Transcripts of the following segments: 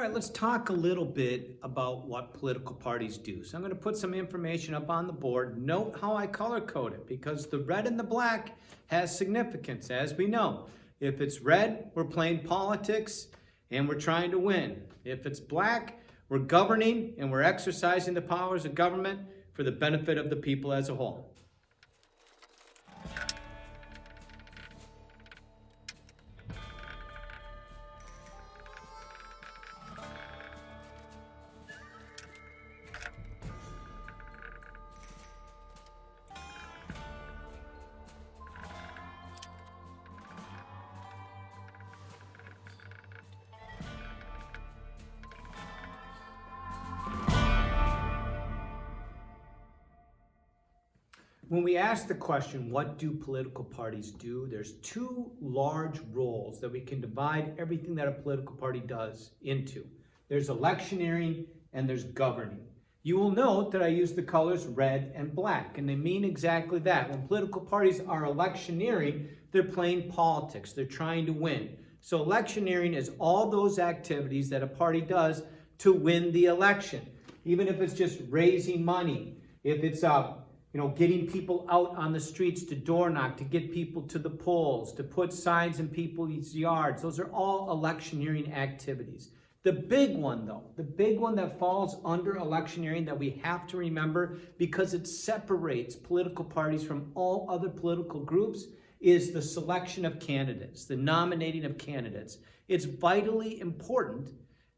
right, let's talk a little bit about what political parties do. So I'm going to put some information up on the board. Note how I color code it, because the red and the black has significance, as we know. If it's red, we're playing politics and we're trying to win. If it's black, we're governing and we're exercising the powers of government for the benefit of the people as a whole. When we ask the question, what do political parties do? There's two large roles that we can divide everything that a political party does into. There's electioneering and there's governing. You will note that I use the colors red and black, and they mean exactly that. When political parties are electioneering, they're playing politics. They're trying to win. So electioneering is all those activities that a party does to win the election. Even if it's just raising money, if it's getting people out on the streets to door knock, to get people to the polls, to put signs in people's yards. Those are all electioneering activities. The big one, though, the big one that falls under electioneering that we have to remember because it separates political parties from all other political groups is the selection of candidates, the nominating of candidates. It's vitally important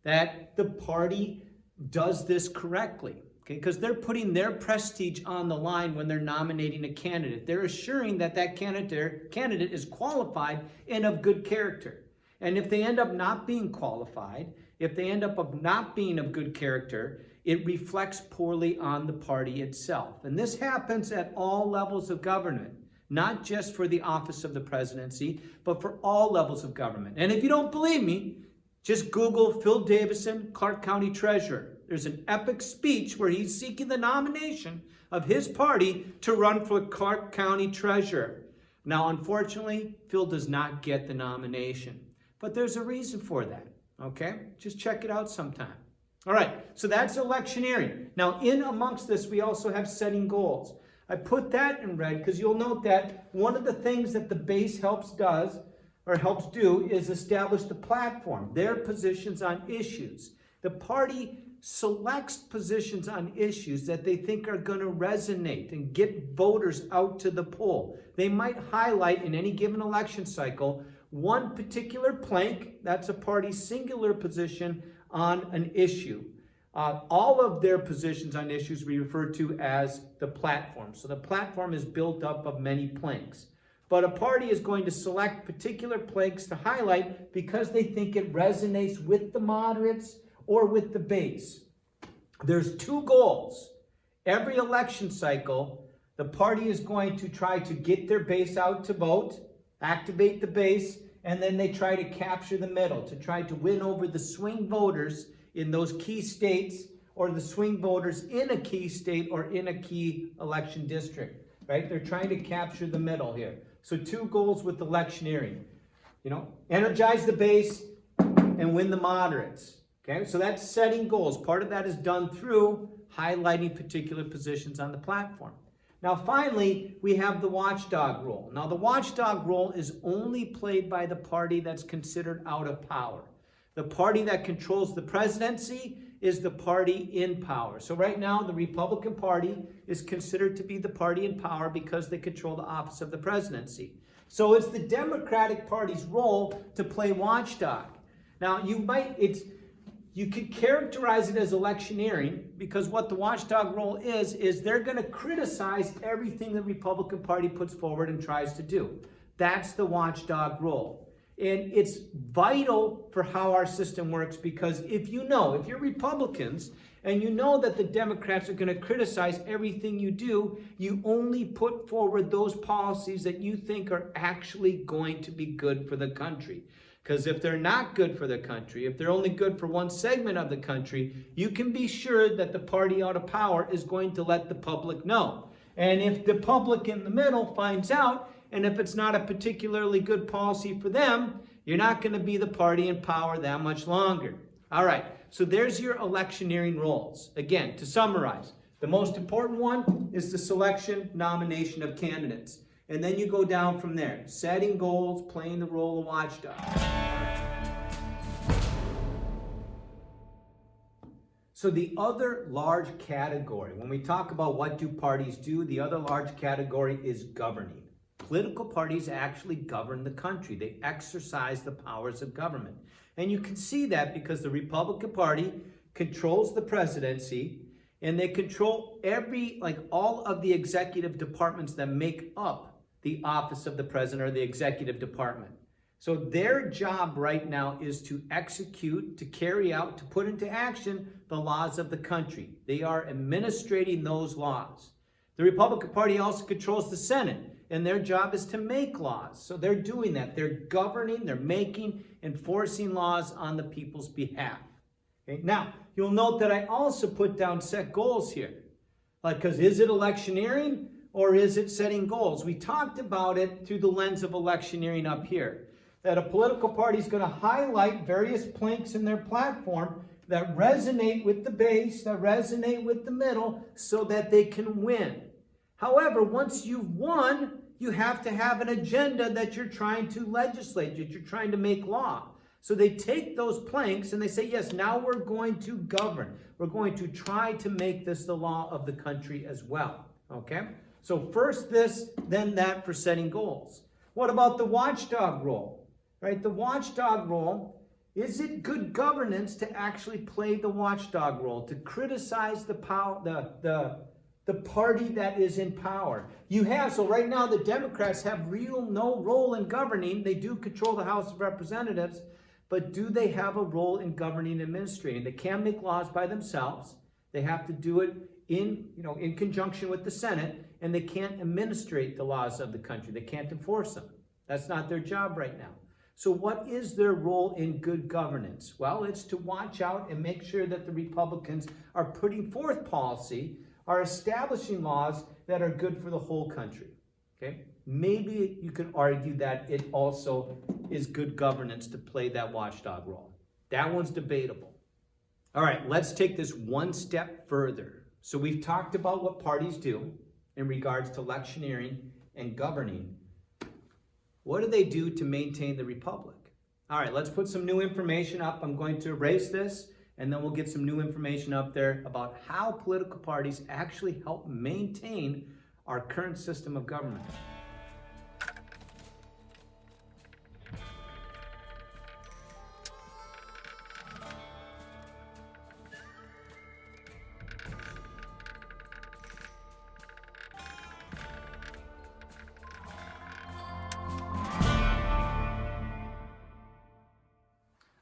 that the party does this correctly. Okay, because they're putting their prestige on the line when they're nominating a candidate. They're assuring that that candidate is qualified and of good character. And if they end up not being qualified, if they end up not being of good character, it reflects poorly on the party itself. And this happens at all levels of government, not just for the office of the presidency, but for all levels of government. And if you don't believe me, just Google Phil Davison, Clark County Treasurer. There's an epic speech where he's seeking the nomination of his party to run for Clark County Treasurer. Now, unfortunately, Phil does not get the nomination. But there's a reason for that, okay? Just check it out sometime. All right, so that's electioneering. Now, in amongst this, we also have setting goals. I put that in red because you'll note that one of the things that the base helps do is establish the platform, their positions on issues. The party selects positions on issues that they think are going to resonate and get voters out to the poll. They might highlight in any given election cycle one particular plank, that's a party's singular position on an issue. All of their positions on issues we refer to as the platform. So the platform is built up of many planks. But a party is going to select particular planks to highlight because they think it resonates with the moderates or with the base. There's two goals. Every election cycle, the party is going to try to get their base out to vote, activate the base, and then they try to capture the middle, to try to win over the swing voters in those key states or the swing voters in a key state or in a key election district, right? They're trying to capture the middle here. So two goals with electioneering, energize the base and win the moderates. Okay, so that's setting goals. Part of that is done through highlighting particular positions on the platform. Now, finally, we have the watchdog role. Now, the watchdog role is only played by the party that's considered out of power. The party that controls the presidency is the party in power. So right now, the Republican Party is considered to be the party in power because they control the office of the presidency. So it's the Democratic Party's role to play watchdog. Now, you could characterize it as electioneering because what the watchdog role is they're going to criticize everything the Republican Party puts forward and tries to do. That's the watchdog role. And it's vital for how our system works because if you're Republicans and you know that the Democrats are going to criticize everything you do, you only put forward those policies that you think are actually going to be good for the country. Because if they're not good for the country, if they're only good for one segment of the country, you can be sure that the party out of power is going to let the public know. And if the public in the middle finds out, and if it's not a particularly good policy for them, you're not going to be the party in power that much longer. All right, so there's your electioneering roles. Again, to summarize, the most important one is the selection, nomination of candidates. And then you go down from there, setting goals, playing the role of watchdog. So the other large category, when we talk about what do parties do, the other large category is governing. Political parties actually govern the country. They exercise the powers of government. And you can see that because the Republican Party controls the presidency, and they control all of the executive departments that make up the office of the president or the executive department. So their job right now is to execute, to carry out, to put into action the laws of the country. They are administrating those laws. The Republican Party also controls the Senate, and their job is to make laws. So they're doing that. They're governing, they're making, enforcing laws on the people's behalf. Okay? Now, you'll note that I also put down set goals here. Because is it electioneering or is it setting goals? We talked about it through the lens of electioneering up here. That a political party is going to highlight various planks in their platform that resonate with the base, that resonate with the middle, so that they can win. However, once you've won, you have to have an agenda that you're trying to legislate, that you're trying to make law. So they take those planks and they say, yes, now we're going to govern. We're going to try to make this the law of the country as well. Okay? So first this, then that for setting goals. What about the watchdog role? Right, the watchdog role, is it good governance to actually play the watchdog role, to criticize the party that is in power? So right now the Democrats have no role in governing. They do control the House of Representatives, but do they have a role in governing and administrating? They can't make laws by themselves. They have to do it in conjunction with the Senate, and they can't administrate the laws of the country. They can't enforce them. That's not their job right now. So what is their role in good governance? Well, it's to watch out and make sure that the Republicans are putting forth policy, are establishing laws that are good for the whole country. Okay? Maybe you could argue that it also is good governance to play that watchdog role. That one's debatable. All right, let's take this one step further. So we've talked about what parties do in regards to electioneering and governing. What do they do to maintain the republic? All right, let's put some new information up. I'm going to erase this, and then we'll get some new information up there about how political parties actually help maintain our current system of government.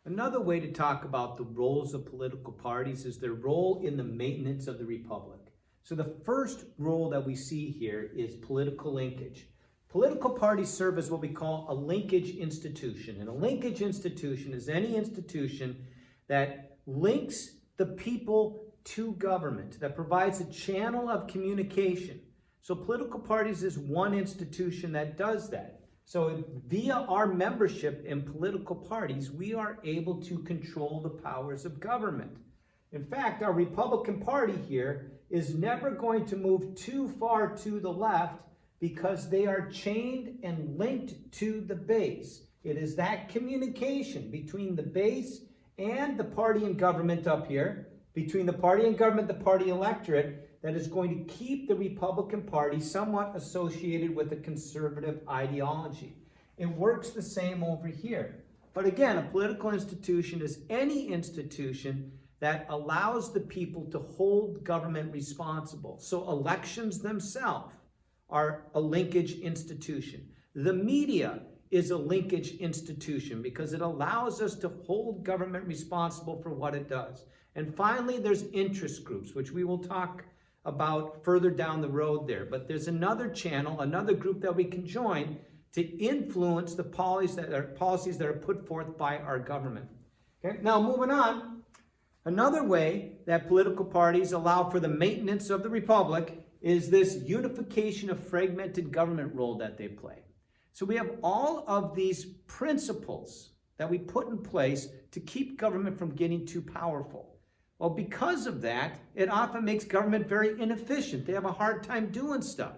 Another way to talk about the roles of political parties is their role in the maintenance of the republic. So the first role that we see here is political linkage. Political parties serve as what we call a linkage institution. And a linkage institution is any institution that links the people to government, that provides a channel of communication. So political parties is one institution that does that. So via our membership in political parties, we are able to control the powers of government. In fact, our Republican Party here is never going to move too far to the left because they are chained and linked to the base. It is that communication between the base and the party and government up here, between the party and government, the party electorate, that is going to keep the Republican Party somewhat associated with a conservative ideology. It works the same over here. But again, a political institution is any institution that allows the people to hold government responsible. So elections themselves are a linkage institution. The media is a linkage institution because it allows us to hold government responsible for what it does. And finally, there's interest groups, which we will talk about further down the road there. But there's another channel, another group that we can join to influence the policies that are put forth by our government. Okay? Now, moving on, another way that political parties allow for the maintenance of the republic is this unification of fragmented government role that they play. So we have all of these principles that we put in place to keep government from getting too powerful. Well, because of that, it often makes government very inefficient. They have a hard time doing stuff.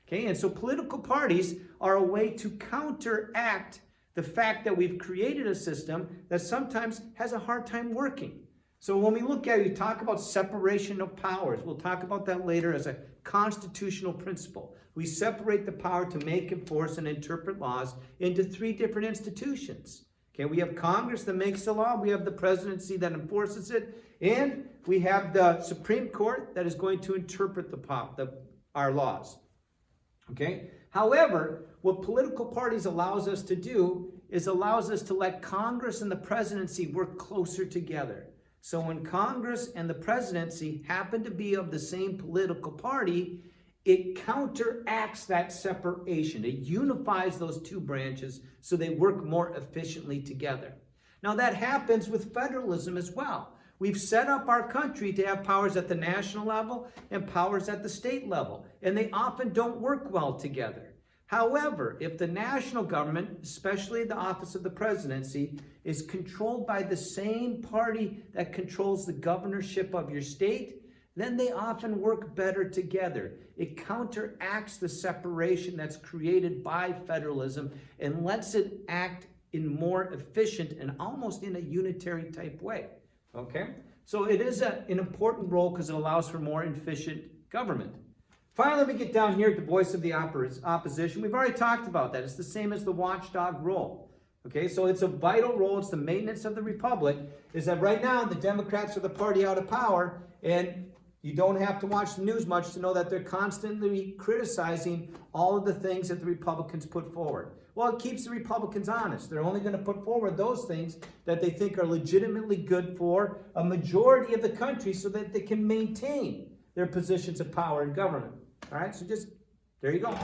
Okay, and so political parties are a way to counteract the fact that we've created a system that sometimes has a hard time working. So when we look at it, you talk about separation of powers. We'll talk about that later as a constitutional principle. We separate the power to make, enforce, and interpret laws into 3 different institutions. Okay, we have Congress that makes the law, we have the presidency that enforces it, and we have the Supreme Court that is going to interpret our laws. Okay? However, what political parties allows us to do is allows us to let Congress and the presidency work closer together. So when Congress and the presidency happen to be of the same political party, it counteracts that separation. It unifies those 2 branches so they work more efficiently together. Now that happens with federalism as well. We've set up our country to have powers at the national level and powers at the state level, and they often don't work well together. However, if the national government, especially the office of the presidency, is controlled by the same party that controls the governorship of your state, then they often work better together. It counteracts the separation that's created by federalism and lets it act in more efficient and almost in a unitary type way. Okay? So it is an important role because it allows for more efficient government. Finally, we get down here at the voice of the opposition. We've already talked about that. It's the same as the watchdog role. Okay, so it's a vital role. It's the maintenance of the republic. Is that right now the Democrats are the party out of power, and you don't have to watch the news much to know that they're constantly criticizing all of the things that the Republicans put forward. Well, it keeps the Republicans honest. They're only going to put forward those things that they think are legitimately good for a majority of the country so that they can maintain their positions of power in government. All right, so just, there you go.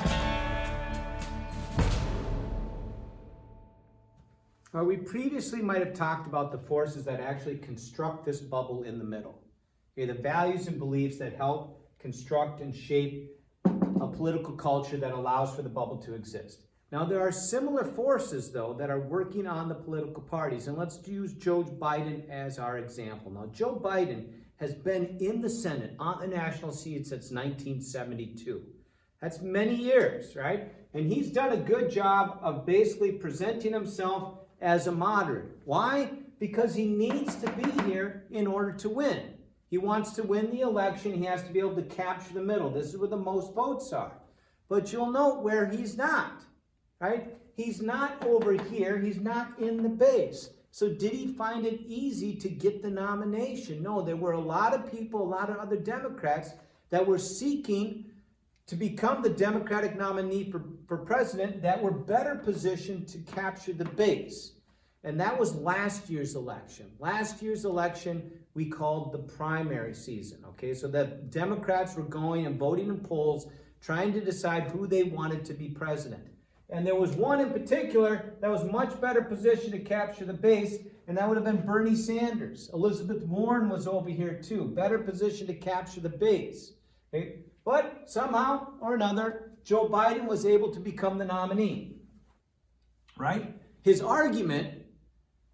We previously might have talked about the forces that actually construct this bubble in the middle. Okay, the values and beliefs that help construct and shape a political culture that allows for the bubble to exist. Now, there are similar forces, though, that are working on the political parties. And let's use Joe Biden as our example. Now, Joe Biden has been in the Senate on the national seat since 1972. That's many years, right? And he's done a good job of basically presenting himself as a moderate. Why? Because he needs to be here in order to win. He wants to win the election. He has to be able to capture the middle. This is where the most votes are. But you'll note where he's not, right? He's not over here. He's not in the base. So did he find it easy to get the nomination? No, there were a lot of people, a lot of other Democrats that were seeking to become the Democratic nominee for president that were better positioned to capture the base. And that was last year's election. Last year's election we called the primary season, okay? So the Democrats were going and voting in polls, trying to decide who they wanted to be president. And there was one in particular that was much better positioned to capture the base, and that would have been Bernie Sanders. Elizabeth Warren was over here too, better positioned to capture the base. Okay? But somehow or another, Joe Biden was able to become the nominee, right? His argument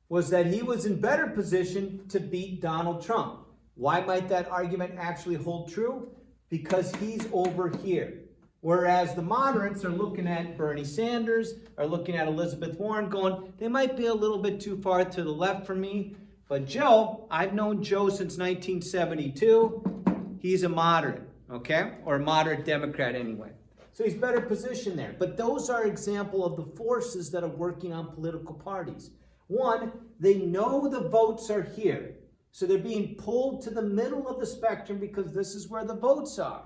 was that he was in better position to beat Donald Trump. Why might that argument actually hold true? Because he's over here. Whereas the moderates are looking at Bernie Sanders, are looking at Elizabeth Warren going, they might be a little bit too far to the left for me. But Joe, I've known Joe since 1972. He's a moderate, okay? Or a moderate Democrat anyway. So he's better positioned there. But those are example of the forces that are working on political parties. One, they know the votes are here. So they're being pulled to the middle of the spectrum because this is where the votes are.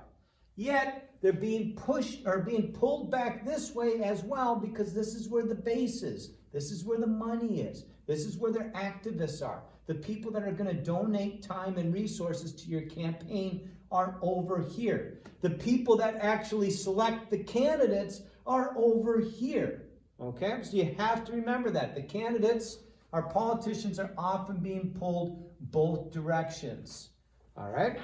Yet, they're being pushed or being pulled back this way as well because this is where the base is. This is where the money is. This is where their activists are. The people that are going to donate time and resources to your campaign are over here. The people that actually select the candidates are over here. Okay? So you have to remember that. The candidates, our politicians, are often being pulled both directions. All right?